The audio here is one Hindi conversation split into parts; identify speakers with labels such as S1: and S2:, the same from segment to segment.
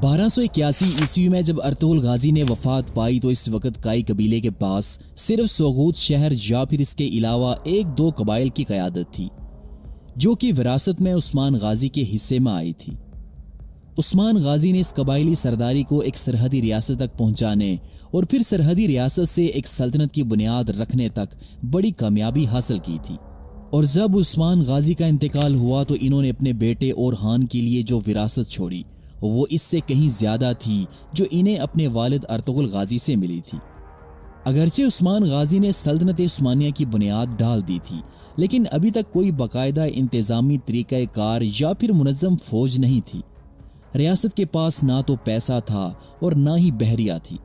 S1: 1281 ईस्वी में जब अर्तुगरुल गाजी ने वफात पाई तो इस वक्त काई कबीले के पास सिर्फ सोगूत शहर या फिर इसके अलावा एक दो कबाइल की क़यादत थी जो कि विरासत में उस्मान गाजी के हिस्से में आई थी। उस्मान गाजी ने इस कबाइली सरदारी को एक सरहदी रियासत तक पहुंचाने और फिर सरहदी रियासत से एक सल्तनत की बुनियाद रखने तक बड़ी कामयाबी हासिल की थी। और जब उस्मान गाजी का इंतकाल हुआ तो इन्होंने अपने बेटे ओरहान के लिए जो विरासत छोड़ी वो इससे कहीं ज्यादा थी जो इन्हें अपने वालिद अर्तुगरुल गाजी से मिली थी। अगरचे उस्मान गाजी ने सल्तनत उस्मानिया की बुनियाद डाल दी थी, लेकिन अभी तक कोई बाकायदा इंतजामी तरीक़ा कार या फिर मुनज़्ज़म फौज नहीं थी। रियासत के पास ना तो पैसा था और ना ही बहरिया थी,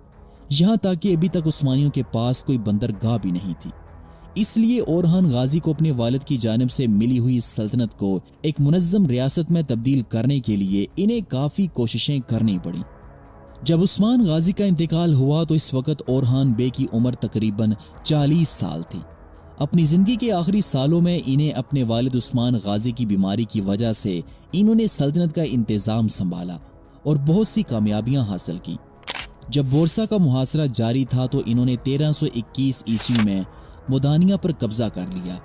S1: यहाँ तक कि अभी तक उस्मानियों के पास कोई बंदरगाह भी नहीं थी। इसलिए ओरहान गाजी को अपने वालिद की जानिब से मिली हुई सल्तनत को एक मुनज़्ज़म रियासत में तब्दील करने के लिए इन्हें काफ़ी कोशिशें करनी पड़ी। जब उस्मान गाजी का इंतकाल हुआ तो इस वक्त ओरहान बे की उम्र तकरीबन 40 साल थी। अपनी ज़िंदगी के आखिरी सालों में इन्हें अपने वालिद उस्मान गाजी की बीमारी की वजह से इन्होंने सल्तनत का इंतज़ाम संभाला और बहुत सी कामयाबियां हासिल की। जब बोरसा का मुहासरा जारी था तो इन्होंने 1321 ईस्वी में मुदानिया पर कब्जा कर लिया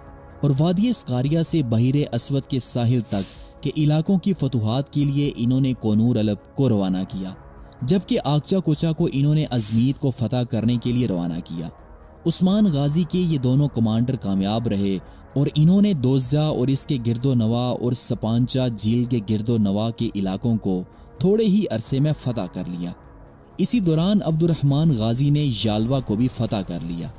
S1: और वादी स्कारिया से बहिरे असवद के साहिल तक के इलाकों की फतुहात के लिए इन्होंने कोनूर अलब को रवाना किया, जबकि आकचा कोचा को इन्होंने अजमीत को फतह करने के लिए रवाना किया। उस्मान गाजी के ये दोनों कमांडर कामयाब रहे और इन्होंने दोज़ा और इसके गिरदो नवा और सपांचा झील के गिरदो नवा के इलाकों को थोड़े ही अरसे में फतह कर लिया। इसी दौरान अब्दुर्रहमान गाजी ने यालवा को भी फतह कर लिया।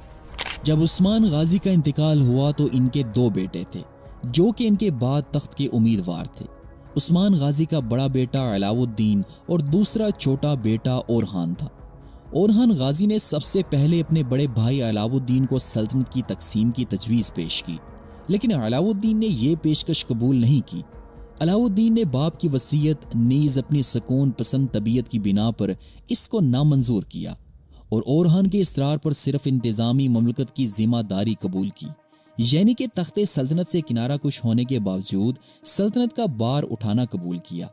S1: जब उस्मान गाजी का इंतकाल हुआ तो इनके दो बेटे थे जो कि इनके बाद तख्त के उम्मीदवार थे। उस्मान गाजी का बड़ा बेटा अलाउद्दीन और दूसरा छोटा बेटा ओरहान था। ओरहान गाजी ने सबसे पहले अपने बड़े भाई अलाउद्दीन को सल्तनत की तकसीम की तजवीज़ पेश की, लेकिन अलाउद्दीन ने यह पेशकश कबूल नहीं की। अलाउद्दीन ने बाप की वसीयत नीज़ अपनी सुकून पसंद तबीयत की बिना पर इसको नामंजूर किया और ओरहान के इसरार पर सिर्फ इंतजामी ममलकत की जिम्मेदारी कबूल की, यानी कि तख्ते सल्तनत से किनारा कुश होने के बावजूद सल्तनत का बार उठाना कबूल किया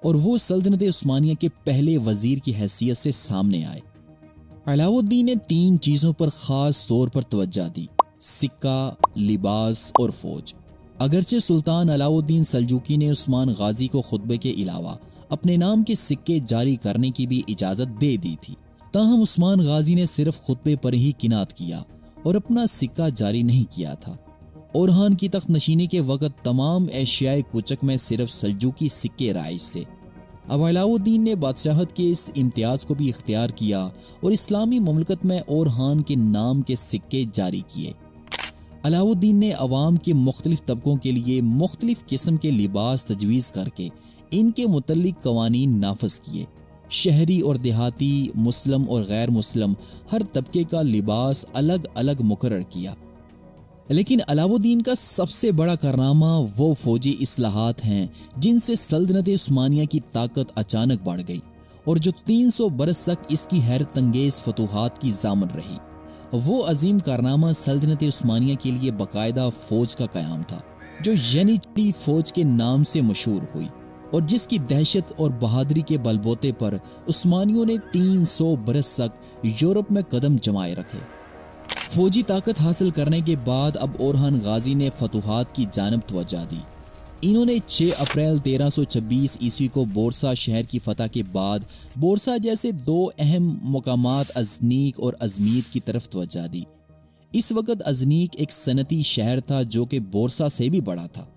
S1: और वो सल्तनत उस्मानिया के पहले वजीर की हैसियत से सामने आए। अलाउद्दीन ने 3 चीज़ों पर ख़ास तौर पर तवज्जो दी: सिक्का, लिबास और फौज। अगरचे सुल्तान अलाउद्दीन सल्जूकी ने उस्मान गाजी को खुतबे के अलावा अपने नाम के सिक्के जारी करने की भी इजाज़त दे दी थी, ताहम उस्मान गाजी ने सिर्फ खुतबे पर ही किनात किया और अपना सिक्का जारी नहीं किया था। ओरहान की तख्त नशीनी के वक्त तमाम एशियाई कुचक में सिर्फ सल्जूकी सिक्के राइज थे। अब अलाउद्दीन ने बादशाहत के इस इम्तियाज़ को भी इख्तियार किया और इस्लामी ममलकत में ओरहान के नाम के सिक्के जारी किए। अलाउद्दीन ने अवाम के मुख्तलिफ तबकों के लिए मुख्तलिफ किस्म के लिबास तजवीज़ करके इनके मुतल्लिक कवानीन नाफज किए। शहरी और देहाती, मुस्लिम और गैर मुस्लिम हर तबके का लिबास अलग अलग मुकर्रर किया। लेकिन अलाउद्दीन का सबसे बड़ा कारनामा वो फौजी इस्लाहात हैं जिनसे सल्तनत उस्मानिया की ताकत अचानक बढ़ गई और जो 300 बरस तक इसकी हैरत अंगेज फतूहात की जामन रही। वो अजीम कारनामा सल्तनत उस्मानिया के लिए बाकायदा फौज का क़याम था जो यनीचड़ी फौज के नाम से मशहूर हुई और जिसकी दहशत और बहादुरी के बलबोते पर उस्मानियों ने 300 बरस तक यूरोप में कदम जमाए रखे। फौजी ताकत हासिल करने के बाद अब ओरहान गाजी ने फतूहात की जानिब तवज्जो दी। इन्होंने 6 अप्रैल 1326 ईस्वी को बोरसा शहर की फतह के बाद बोरसा जैसे 2 अहम मकामात अजनीक और अजमीत की तरफ तवज्जो दी। इस वक्त अजनीक एक सनती शहर था जो कि बोरसा से भी बड़ा था,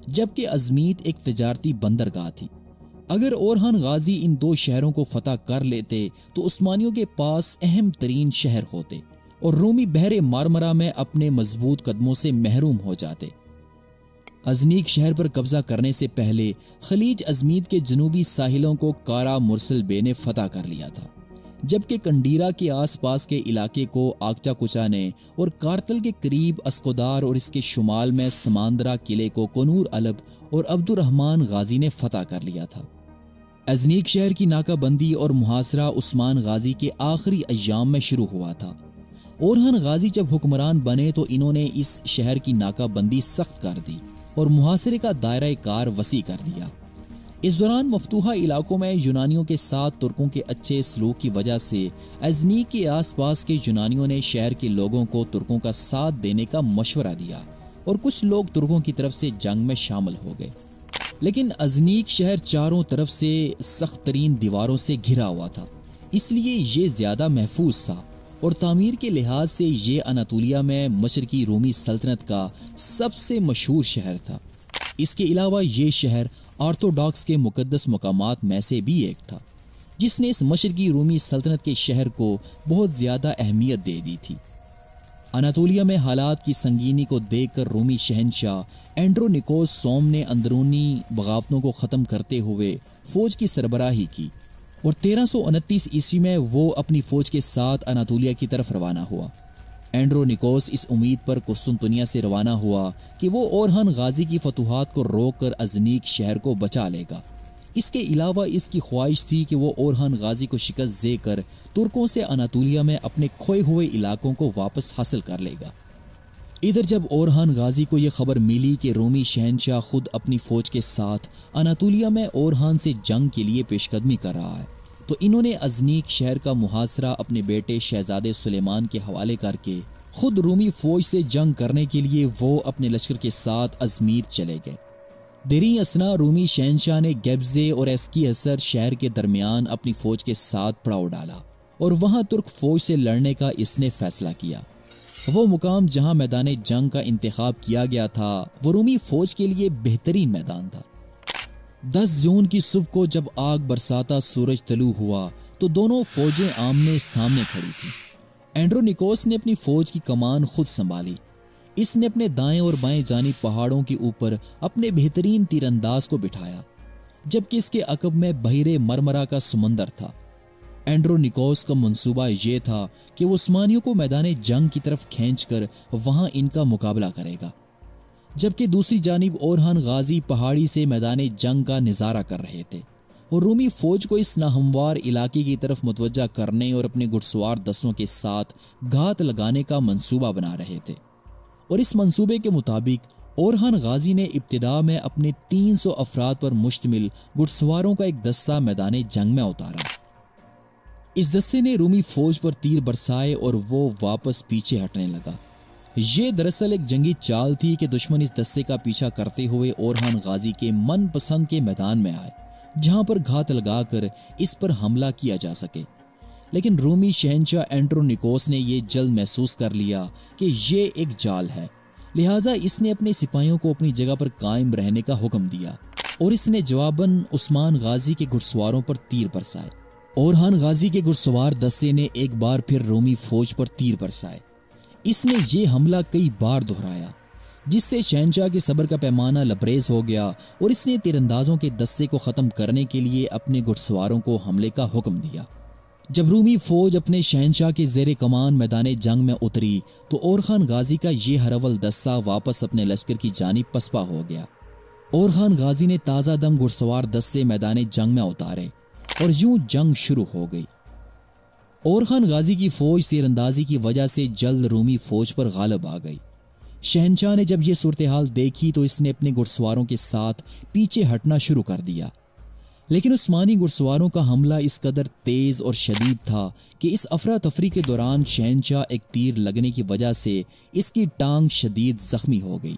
S1: जबकि अजमीत एक तिजारती बंदरगाह थी। अगर ओरहान गाजी इन 2 शहरों को फतह कर लेते तो उस्मानियों के पास अहम तरीन शहर होते और रूमी बहरे मारमरा में अपने मजबूत कदमों से महरूम हो जाते। अजनीक शहर पर कब्जा करने से पहले खलीज अजमीत के जनूबी साहिलों को कारा मुरसल बे ने फतह कर लिया था, जबकि कंडीरा के आसपास के इलाके को आकचा कुचा ने और कारतल के करीब अस्कोदार और इसके शुमाल में समांदरा किले को कोनूर अलब और अब्दुर्रहमान गाजी ने फतह कर लिया था। अजनीक शहर की नाकाबंदी और मुहासरा उस्मान गाजी के आखिरी अय्याम में शुरू हुआ था। ओरहान गाजी जब हुक्मरान बने तो इन्होंने इस शहर की नाकाबंदी सख्त कर दी और मुहासरे का दायरा कार वसी कर दिया। इस दौरान मफतूहा इलाकों में यूनानियों के साथ तुर्कों के अच्छे सलूक की वजह से अजनी के आसपास के यूनानियों ने शहर के लोगों को तुर्कों का साथ देने का मशवरा दिया और कुछ लोग तुर्कों की तरफ से जंग में शामिल हो गए। लेकिन अजनीक शहर चारों तरफ से सख्त तरीन दीवारों से घिरा हुआ था, इसलिए ये ज्यादा महफूज था और तामीर के लिहाज से ये अनातोलिया में मशरकी रोमी सल्तनत का सबसे मशहूर शहर था। इसके अलावा ये शहर ऑर्थोडॉक्स के मुकद्दस मकामात में से भी एक था, जिसने इस मशरकी रोमी सल्तनत के शहर को बहुत ज्यादा अहमियत दे दी थी। अनातोलिया में हालात की संगीनी को देखकर रोमी शहंशाह एंड्रोनिकोस सोम ने अंदरूनी बगावतों को ख़त्म करते हुए फौज की सरबराही की और 1329 ईस्वी में वो अपनी फौज के साथ अनातोलिया की तरफ रवाना हुआ। एंड्रोनिकोस इस उम्मीद पर कुस्तुनतुनिया से रवाना हुआ कि वो ओरहन गाजी की फतूहात को रोककर अजनीक शहर को बचा लेगा। इसके अलावा इसकी ख्वाहिश थी कि वो ओरहन गाजी को शिकस्त देकर तुर्कों से अनातोलिया में अपने खोए हुए इलाकों को वापस हासिल कर लेगा। इधर जब ओरहन गाजी को यह खबर मिली कि रोमी शहंशाह खुद अपनी फौज के साथ अनातोलिया में ओरहन से जंग के लिए पेशकदमी कर रहा है, तो इन्होंने अजनीक शहर का मुहासरा अपने बेटे शहजादे सुलेमान के हवाले करके खुद रोमी फौज से जंग करने के लिए वो अपने लश्कर के साथ अजमीर चले गए। देरी असना रोमी शहंशाह ने गेब्जे और एस्की असर शहर के दरमियान अपनी फौज के साथ पड़ाव डाला और वहां तुर्क फौज से लड़ने का इसने फैसला किया। वो मुकाम जहां मैदान जंग का इंतखाब किया गया था वो रोमी फौज के लिए बेहतरीन मैदान था। 10 जून की सुबह को जब आग बरसाता सूरज तलू हुआ तो दोनों फौजें आमने सामने खड़ी थी। एंड्रोनिकोस ने अपनी फौज की कमान खुद संभाली। इसने अपने दाएं और बाएं जानिब पहाड़ों के ऊपर अपने बेहतरीन तीरंदाज को बिठाया, जबकि इसके अकब में बहिरे मरमरा का समंदर था। एंड्रोनिकोस का मंसूबा यह था कि वो उस्मानियों को मैदान जंग की तरफ खींचकर वहां इनका मुकाबला करेगा, जबकि दूसरी जानिब ओरहन गाजी पहाड़ी से मैदान जंग का निजारा कर रहे थे और रोमी फौज को इस नाहमवार इलाके की तरफ मुतवज्जा करने और अपने घुड़सवार दस्तों के साथ घात लगाने का मंसूबा बना रहे थे। और इस मंसूबे के मुताबिक ओरहन गाजी ने इब्तिदा में अपने 300 अफराद पर मुश्तमिल घुड़सवारों का एक दस्ता मैदान जंग में उतारा। इस दस्ते ने रोमी फौज पर तीर बरसाए और वो वापस पीछे हटने लगा। ये दरअसल एक जंगी चाल थी कि दुश्मन इस दस्ते का पीछा करते हुए ओरहन गाजी के मनपसंद के मैदान में आए, जहां पर घात लगाकर इस पर हमला किया जा सके। लेकिन रोमी शहंशाह एंड्रोनिकोस ने यह जल्द महसूस कर लिया कि ये एक जाल है, लिहाजा इसने अपने सिपाहियों को अपनी जगह पर कायम रहने का हुक्म दिया और इसने जवाबन उस्मान गाजी के घुड़सवारों पर तीर बरसाए। ओरहन गाजी के घुड़सवार दस्ते ने एक बार फिर रोमी फौज पर तीर बरसाए। इसने ये हमला कई बार दोहराया, जिससे शहंशाह के सब्र का पैमाना लबरेज हो गया और इसने तीरंदाजों के दस्ते को खत्म करने के लिए अपने घुड़सवारों को हमले का हुक्म दिया। जब रूमी फौज अपने शहंशाह के जेर कमान मैदान जंग में उतरी तो ओरहन गाजी का ये हरवल दस्ता वापस अपने लश्कर की जानिब पसपा हो गया। ओरहन गाजी ने ताज़ा दम घुड़सवार दस्ते मैदान जंग में उतारे और यूं जंग शुरू हो गई। ओरहन गाजी की फौज तीरंदाजी की वजह से जल्द रूमी फौज पर गालिब आ गई। शहंशाह ने जब यह सूरत हाल देखी तो इसने अपने घुड़सवारों के साथ पीछे हटना शुरू कर दिया, लेकिन उस्मानी घुड़सवारों का हमला इस कदर तेज और शदीद था कि इस अफरा तफरी के दौरान शहंशाह एक तीर लगने की वजह से इसकी टांग शदीद जख्मी हो गई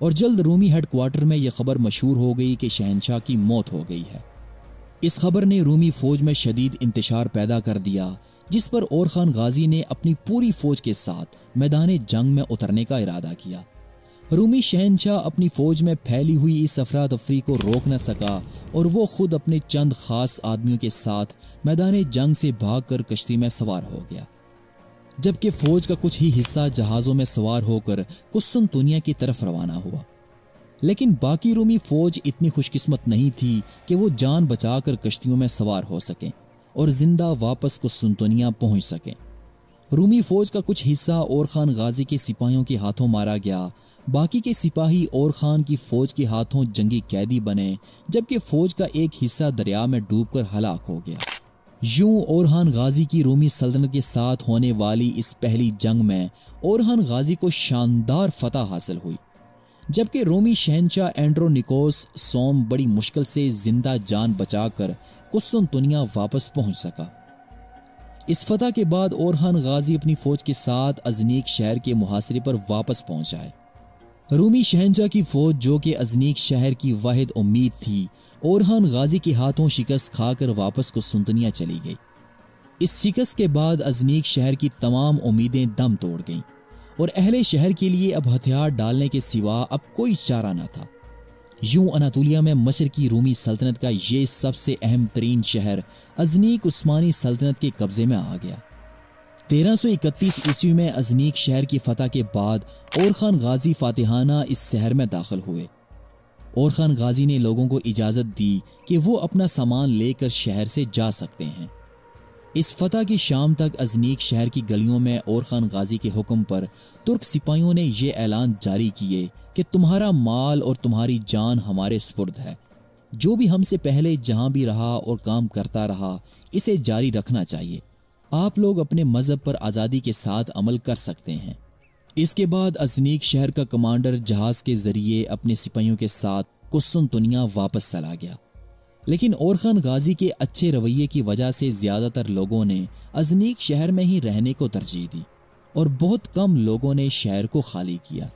S1: और जल्द रूमी हेडक्वार्टर में यह खबर मशहूर हो गई कि शहंशाह की मौत हो गई है। इस खबर ने रूमी फौज में शदीद इंतशार पैदा कर दिया, जिस पर ओरहन गाजी ने अपनी पूरी फौज के साथ मैदान जंग में उतरने का इरादा किया। रूमी शहंशाह अपनी फौज में फैली हुई इस अफरा तफरी को रोक न सका और वो खुद अपने चंद खास आदमियों के साथ मैदान जंग से भागकर कश्ती में सवार हो गया, जबकि फौज का कुछ ही हिस्सा जहाज़ों में सवार होकर कुस्तुनतुनिया की तरफ रवाना हुआ। लेकिन बाकी रूमी फौज इतनी खुशकिस्मत नहीं थी कि वो जान बचाकर कश्तियों में सवार हो सकें और जिंदा वापस कुस्तुनतुनिया पहुंच सकें। रूमी फौज का कुछ हिस्सा ओरहन गाजी के सिपाहियों के हाथों मारा गया, बाकी के सिपाही ओरहन की फौज के हाथों जंगी कैदी बने, जबकि फौज का एक हिस्सा दरिया में डूबकर हलाक हो गया। यूं ओरहन गाजी की रोमी सल्तनत के साथ होने वाली इस पहली जंग में ओरहन गाजी को शानदार फतह हासिल हुई, जबकि रोमी शहंशाह एंड्रोनिकोस सोम बड़ी मुश्किल से जिंदा जान बचाकर कुस्तुनतुनिया वापस पहुंच सका। इस फतह के बाद ओरखान गाजी अपनी फौज के साथ अजनीक शहर के मुहासरे पर वापस पहुंच आए। रूमी शहंशाह की फौज, जो कि अजनीक शहर की वाहिद उम्मीद थी, ओरखान गाजी के हाथों शिकस्त खाकर वापस कुस्तुनतुनिया चली गई। इस शिकस्त के बाद अजनीक शहर की तमाम उम्मीदें दम तोड़ गईं और अहले शहर के लिए अब हथियार डालने के सिवा अब कोई चारा न था। यूं अनातोलिया में मशरकी रूमी सल्तनत का ये सबसे अहम तरीन शहर अजनीक उस्मानी सल्तनत के कब्जे में आ गया। 1331 ईस्वी में अजनीक शहर की फतह के बाद ओरखान गाजी फातिहाना इस शहर में दाखिल हुए। ओरखान गाजी ने लोगों को इजाज़त दी कि वो अपना सामान लेकर शहर से जा सकते हैं। इस फतह की शाम तक अजनीक शहर की गलियों में ओरखान गाजी के हुक्म पर तुर्क सिपाहियों ने यह ऐलान जारी किए कि तुम्हारा माल और तुम्हारी जान हमारे सुपुर्द है। जो भी हमसे पहले जहां भी रहा और काम करता रहा, इसे जारी रखना चाहिए। आप लोग अपने मजहब पर आज़ादी के साथ अमल कर सकते हैं। इसके बाद अजनीक शहर का कमांडर जहाज के जरिए अपने सिपाहियों के साथ कुस्तुनतुनिया वापस चला गया। लेकिन ओरखान गाजी के अच्छे रवैये की वजह से ज्यादातर लोगों ने अजनीक शहर में ही रहने को तरजीह दी और बहुत कम लोगों ने शहर को खाली किया।